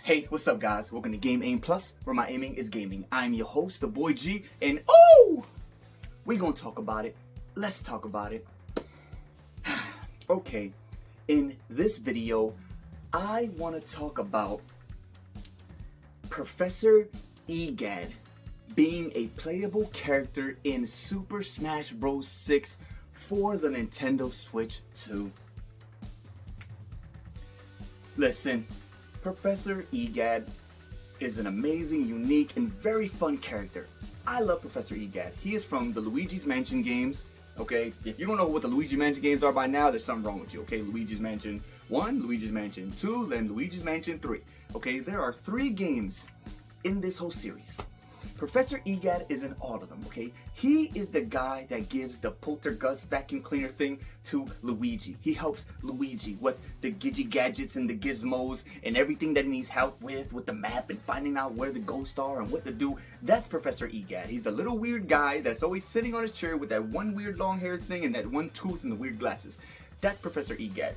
Hey, what's up guys? Welcome to Game Aim Plus, where my aiming is gaming. I'm your host, the boy G, and we gonna talk about it. Let's talk about it. Okay, in this video, I want to talk about Professor Gadd being a playable character in Super Smash Bros. 6 for the Nintendo Switch 2. Listen, Professor Gadd is an amazing, unique, and very fun character. I love Professor Gadd. He is from the Luigi's Mansion games. Okay, if you don't know what the Luigi Mansion games are by now, there's something wrong with you. Okay, Luigi's Mansion 1, Luigi's Mansion 2, then Luigi's Mansion 3. Okay, there are 3 games in this whole series. Professor Gadd is in all of them, okay? He is the guy that gives the poltergust vacuum cleaner thing to Luigi. He helps Luigi with the gidgy gadgets and the gizmos and everything that he needs help with the map and finding out where the ghosts are and what to do. That's Professor Gadd. He's a little weird guy that's always sitting on his chair with that one weird long hair thing and that one tooth and the weird glasses. That's Professor Gadd.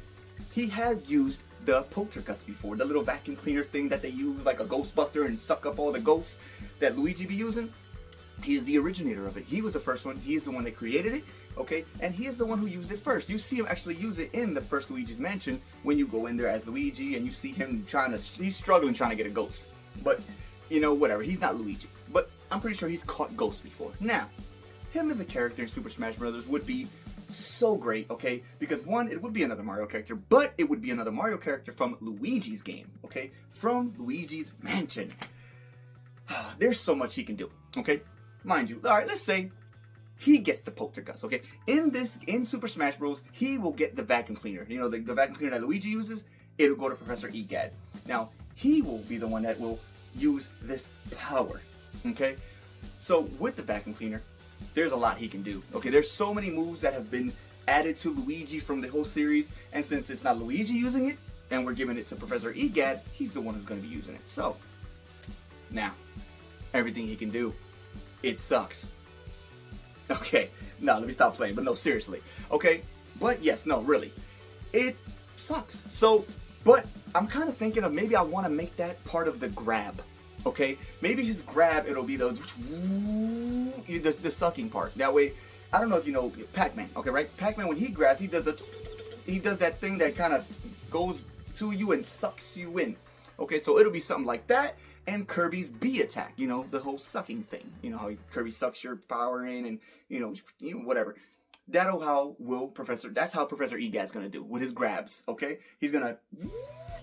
He has used the poltergust before, the little vacuum cleaner thing that they use like a Ghostbuster and suck up all the ghosts that Luigi be using. He is the originator of it. He was the first one. He is the one that created it, okay? And he is the one who used it first. You see him actually use it in the first Luigi's Mansion when you go in there as Luigi and you see him he's struggling trying to get a ghost. But, you know, whatever. He's not Luigi. But I'm pretty sure he's caught ghosts before. Now, him as a character in Super Smash Bros. Would be so great, okay? Because one, it would be another Mario character, but it would be another Mario character from Luigi's game, okay? From Luigi's Mansion. There's so much he can do, okay? Mind you, alright, let's say he gets the poltergust, okay? In Super Smash Bros., he will get the vacuum cleaner. You know, the vacuum cleaner that Luigi uses, it'll go to Professor Gadd. Now, he will be the one that will use this power, okay? So, with the vacuum cleaner, there's a lot he can do, okay? There's so many moves that have been added to Luigi from the whole series, and since it's not Luigi using it, and we're giving it to Professor Gadd, he's the one who's going to be using it. So, now, everything he can do, it sucks. Okay, no, let me stop playing, but no, seriously. Okay, but yes, no, really, it sucks. So, but I'm kind of thinking of maybe I want to make that part of the grab. Okay, maybe his grab, it'll be the the sucking part. That way, I don't know if you know Pac-Man, okay, right? Pac-Man, when he grabs, he does that thing that kind of goes to you and sucks you in. Okay, so it'll be something like that, and Kirby's B attack, you know, the whole sucking thing. You know how Kirby sucks your power in, and you know whatever. That's how Professor Gadd's gonna do with his grabs. Okay, he's gonna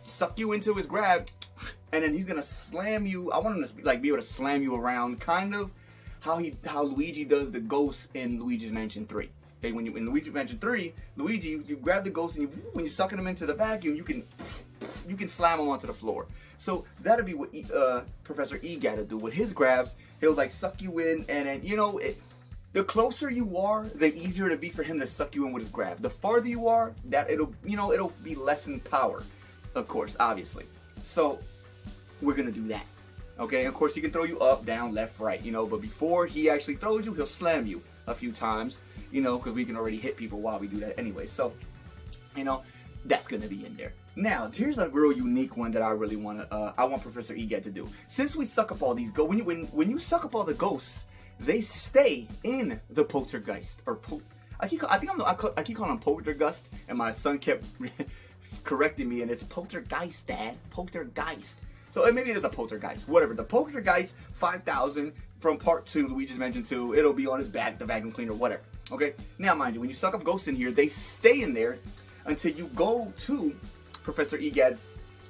suck you into his grab, and then he's gonna slam you. I want him to like be able to slam you around, kind of how Luigi does the ghosts in Luigi's Mansion 3. Okay, when you in Luigi's Mansion 3, Luigi, you grab the ghost and when you're sucking him into the vacuum, you can slam him onto the floor. So that'll be what Professor Gadd will do with his grabs. He'll like suck you in, and then you know it. The closer you are, the easier it'll be for him to suck you in with his grab. The farther you are, that it'll be less in power, of course, obviously. So we're gonna do that, okay? And of course, he can throw you up, down, left, right, you know. But before he actually throws you, he'll slam you a few times, you know, because we can already hit people while we do that anyway. So, you know, that's gonna be in there. Now, here's a real unique one that I really I want Professor Gadd to do. Since we suck up all these ghosts, when you suck up all the ghosts, they stay in the poltergeist, or I keep calling them poltergust, and my son kept correcting me, and it's poltergeist, Dad, poltergeist. So maybe it is a poltergeist, whatever. The poltergeist 5000 from Part 2, Luigi's Mansion 2, it'll be on his back, the vacuum cleaner, whatever. Okay. Now, mind you, when you suck up ghosts in here, they stay in there until you go to Professor Gadd's,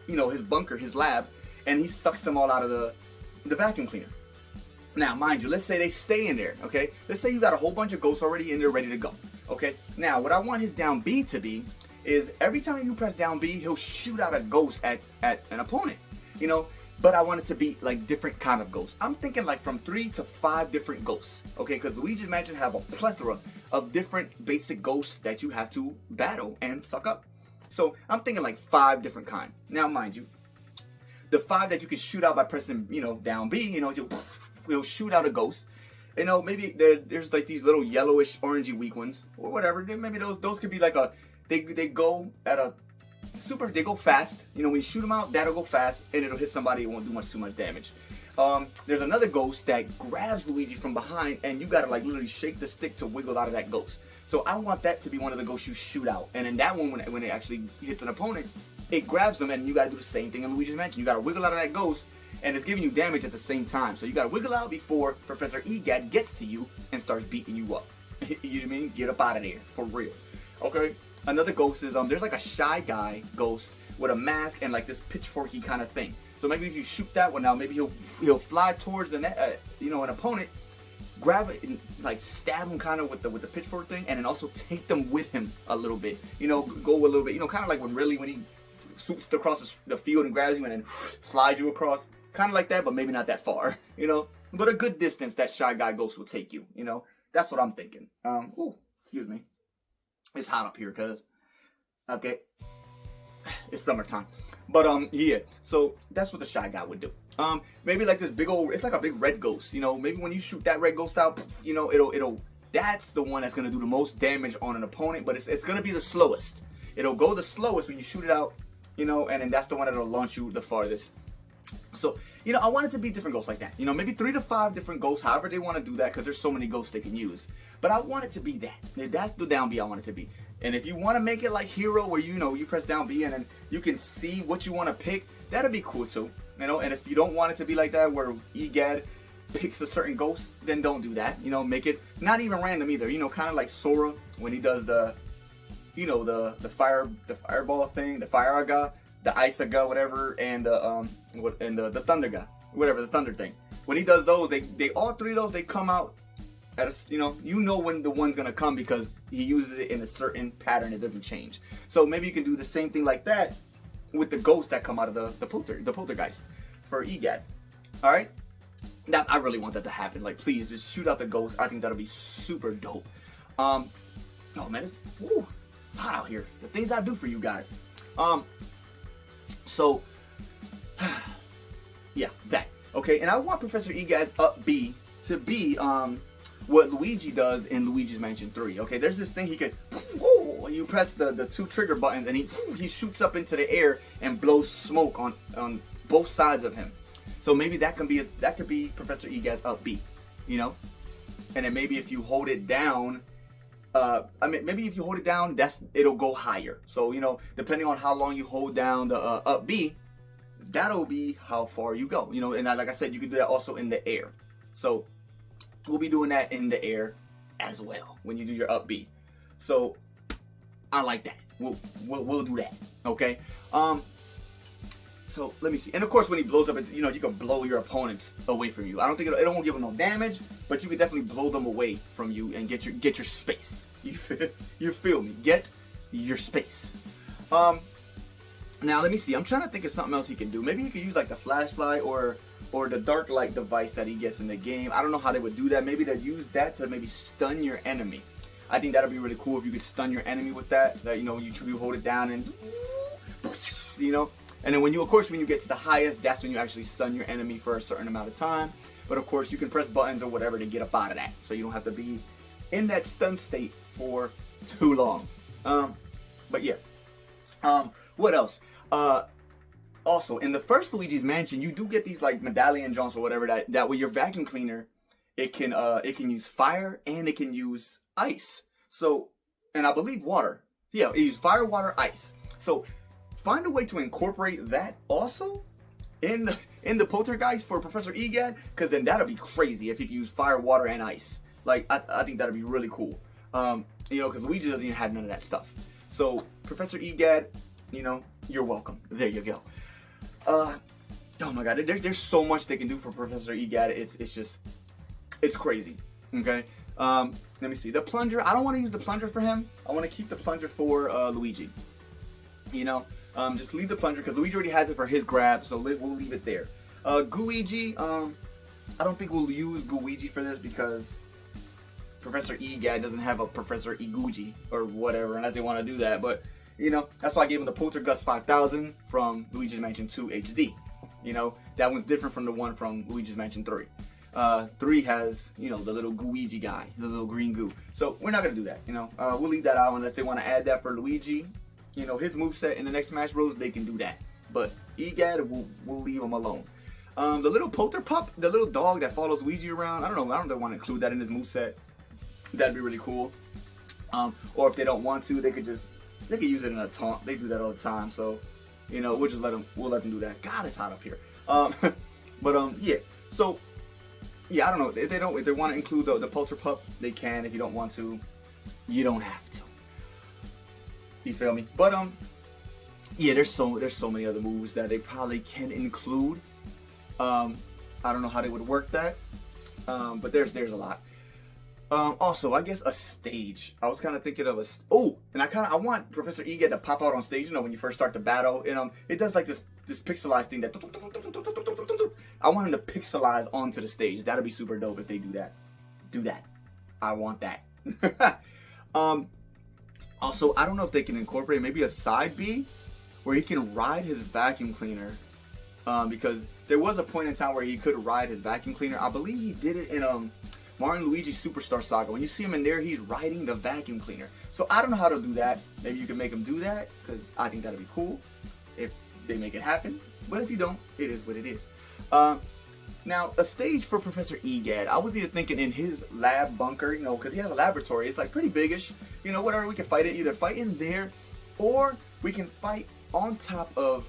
you know, his bunker, his lab, and he sucks them all out of the vacuum cleaner. Now, mind you, let's say they stay in there, okay? Let's say you got a whole bunch of ghosts already in there ready to go, okay? Now, what I want his down B to be is every time you press down B, he'll shoot out a ghost at an opponent, you know? But I want it to be like different kind of ghosts. I'm thinking like from 3 to 5 different ghosts, okay? Because Luigi's Mansion have a plethora of different basic ghosts that you have to battle and suck up. So I'm thinking like 5 different kind. Now, mind you, the 5 that you can shoot out by pressing, you know, down B, you know, he'll shoot out a ghost. You know, maybe there's like these little yellowish, orangey weak ones or whatever. Maybe those could be like they go at a they go fast. You know, when you shoot them out, that'll go fast, and it'll hit somebody. It won't do too much damage. There's another ghost that grabs Luigi from behind, and you gotta like literally shake the stick to wiggle out of that ghost. So I want that to be one of the ghosts you shoot out. And in that one, when it actually hits an opponent, it grabs them, and you gotta do the same thing in Luigi's Mansion. You gotta wiggle out of that ghost, and it's giving you damage at the same time. So you gotta wiggle out before Professor Gadd gets to you and starts beating you up. You know what I mean? Get up out of there, for real. Okay? Another ghost is, there's like a Shy Guy ghost with a mask and like this pitchforky kind of thing. So maybe if you shoot that one out, maybe he'll fly towards an opponent, grab it and like stab him kind of with the pitchfork thing, and then also take them with him a little bit. You know, go a little bit. You know, kind of like when he swoops across the field and grabs you and then slides you across. Kind of like that, but maybe not that far. You know, but a good distance that Shy Guy ghost will take you. You know, that's what I'm thinking. Ooh, excuse me. It's hot up here, cuz. Okay. It's summertime. But, yeah. So, that's what the Shy Guy would do. Maybe like this big old, it's like a big red ghost. You know, maybe when you shoot that red ghost out, you know, that's the one that's going to do the most damage on an opponent. But it's going to be the slowest. It'll go the slowest when you shoot it out, you know, and then that's the one that'll launch you the farthest. So, you know, I want it to be different ghosts like that. You know, maybe 3 to 5 different ghosts, however they want to do that, because there's so many ghosts they can use. But I want it to be that. That's the down B I want it to be. And if you want to make it like Hero, where, you know, you press down B and then you can see what you want to pick, that'd be cool too. You know, and if you don't want it to be like that, where Gadd picks a certain ghost, then don't do that. You know, make it not even random either. You know, kind of like Sora when he does the, you know, the fireball thing, the fire guy, the ice guy, whatever, and the thunder guy, whatever, the thunder thing. When he does those, they all 3 of those, they come out at a, you know when the one's gonna come because he uses it in a certain pattern. It doesn't change. So maybe you can do the same thing like that with the ghosts that come out of the poltergeist for Gadd. All right, I really want that to happen. Like, please just shoot out the ghosts. I think that'll be super dope. Oh man, it's hot out here. The things I do for you guys. So yeah, that. Okay, and I want Professor Gadd's up B to be what Luigi does in Luigi's Mansion 3. Okay, there's this thing he could, you press the 2 trigger buttons and he shoots up into the air and blows smoke on both sides of him. So maybe that could be Professor Gadd's up B, you know? And then maybe if you hold it down, maybe if you hold it down, it'll go higher. So, you know, depending on how long you hold down the up B, that'll be how far you go. You know, and like I said, you can do that also in the air. So we'll be doing that in the air as well when you do your up B. So I like that. We'll do that. Okay. So let me see. And of course, when he blows up, you know, you can blow your opponents away from you. I don't think it won't give them no damage, but you can definitely blow them away from you and get your space. You feel me? Get your space. Now let me see. I'm trying to think of something else he can do. Maybe he could use like the flashlight or the dark light device that he gets in the game. I don't know how they would do that. Maybe they'd use that to maybe stun your enemy. I think that'd be really cool if you could stun your enemy with that. That, you know, you hold it down and, you know, and then when you get to the highest, that's when you actually stun your enemy for a certain amount of time. But of course, you can press buttons or whatever to get up out of that, so you don't have to be in that stun state for too long. But yeah. What else? Also, in the first Luigi's Mansion, you do get these like medallion jumps or whatever that with your vacuum cleaner, it can use fire and it can use ice. So, and I believe water. Yeah, it uses fire, water, ice. So, find a way to incorporate that also in the poltergeist for Professor Gadd, because then that'll be crazy if he can use fire, water, and ice. Like, I think that'd be really cool. You know, because Luigi doesn't even have none of that stuff. So, Professor Gadd, you know, you're welcome. There you go. Oh my god, there's so much they can do for Professor Gadd. It's crazy. Okay. Let me see. The plunger, I don't want to use the plunger for him. I want to keep the plunger for Luigi. You know, just leave the plunger because Luigi already has it for his grab, so we'll leave it there. Gooigi, I don't think we'll use Gooigi for this because Professor Gadd doesn't have a Professor Gooigi or whatever, unless they want to do that. But you know, that's why I gave him the Poltergust 5000 from Luigi's Mansion 2 HD. You know, that one's different from the one from Luigi's Mansion 3. 3 has, you know, the little Gooigi guy, the little green goo. So we're not gonna do that. You know, we'll leave that out unless they want to add that for Luigi. you know, his moveset in the next Smash Bros, they can do that. But Gadd, we'll leave him alone. The little Polter Pup, the little dog that follows Luigi around, I don't know if they want to include that in his moveset. That'd be really cool. Or if they don't want to, they could use it in a taunt. They do that all the time, so you know, we'll let them do that. God, it's hot up here. Yeah. So yeah, I don't know. If they want to include the Polter Pup, they can. If you don't want to, you don't have to. You feel me? But yeah, there's so many other moves that they probably can include. I don't know how they would work that. But there's a lot. Also, I guess a stage. I was kind of thinking of and I want Professor Gadd to pop out on stage. You know, when you first start the battle, and it does like this pixelized thing that. I want him to pixelize onto the stage. That'd be super dope if they do that. Do that. I want that. Also, I don't know if they can incorporate maybe a side B where he can ride his vacuum cleaner. Because there was a point in time where he could ride his vacuum cleaner. I believe he did it in Mario and Luigi Superstar Saga. When you see him in there, he's riding the vacuum cleaner. So I don't know how to do that. Maybe you can make him do that, because I think that'd be cool if they make it happen. But if you don't, it is what it is. Now, a stage for Professor Gadd. I was either thinking in his lab bunker, you know, because he has a laboratory. It's like pretty biggish. You know, whatever, we can fight it. Either fight in there, or we can fight on top of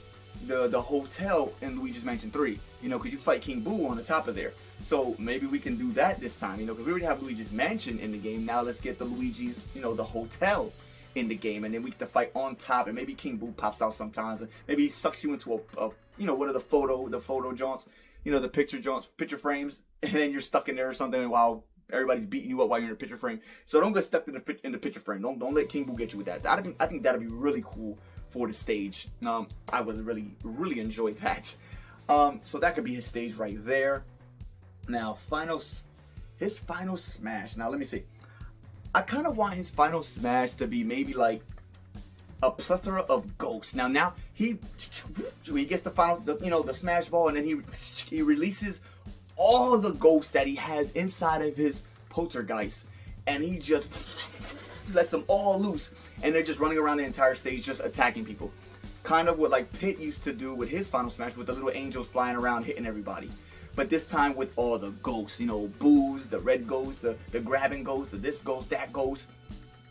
the hotel in Luigi's Mansion 3. You know, because you fight King Boo on the top of there. So maybe we can do that this time, you know, because we already have Luigi's Mansion in the game. Now let's get the Luigi's, you know, the hotel in the game, and then we get to fight on top, and maybe King Boo pops out sometimes, and maybe he sucks you into a you know, what are the photo jaunts, you know, the picture frames, and then you're stuck in there or something while everybody's beating you up while you're in a picture frame. So don't get stuck in the picture frame. Don't let King Boo get you with that. I think that'd be really cool for the stage. I would really enjoy that. So that could be his stage right there. Now, his final smash. Now, let me see. I kind of want his final smash to be maybe like a plethora of ghosts. Now he gets the smash ball, and then he releases all the ghosts that he has inside of his poltergeist, and he just lets them all loose, and they're just running around the entire stage, just attacking people. Kind of what like Pit used to do with his final smash, with the little angels flying around hitting everybody. But this time with all the ghosts, you know, Boos, the red ghost, the grabbing ghost, the this ghost, that ghost,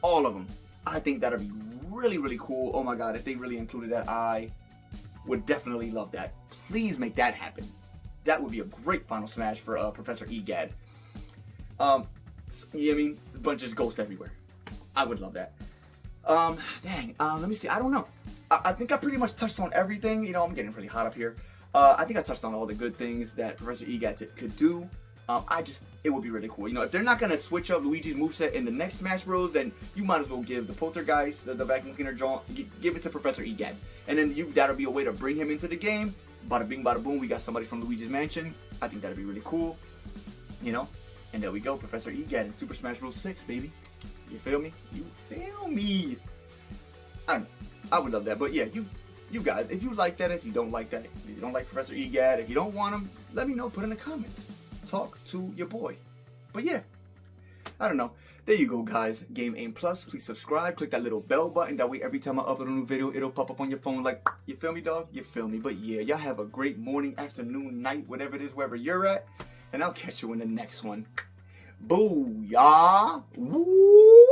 all of them. I think that'd be really cool. Oh my god, if they really included that, I would definitely love that. Please make that happen. That would be a great final smash for Professor Gadd. You know what I mean? A bunch of ghosts everywhere. I would love that. Let me see. I don't know. I think I pretty much touched on everything. You know, I'm getting really hot up here. I think I touched on all the good things that Professor Gadd could do. It would be really cool. You know, if they're not gonna switch up Luigi's moveset in the next Smash Bros, then you might as well give the Poltergeist, the vacuum cleaner jaunt, give it to Professor Gadd, and then that'll be a way to bring him into the game. Bada bing, bada boom. We got somebody from Luigi's Mansion. I think that'd be really cool. You know, and there we go, Professor Gadd in Super Smash Bros. 6, baby. You feel me? You feel me? I don't know. I would love that, but yeah, you guys, if you like that, if you don't like that, if you don't like Professor Gadd, if you don't want him, let me know. Put in the comments. Talk to your boy. But yeah, I don't know. There you go, guys. Game Aim Plus. Please subscribe. Click that little bell button. That way, every time I upload a new video, it'll pop up on your phone. Like, you feel me, dog? You feel me? But yeah, y'all have a great morning, afternoon, night, whatever it is, wherever you're at. And I'll catch you in the next one. Booyah! Woo!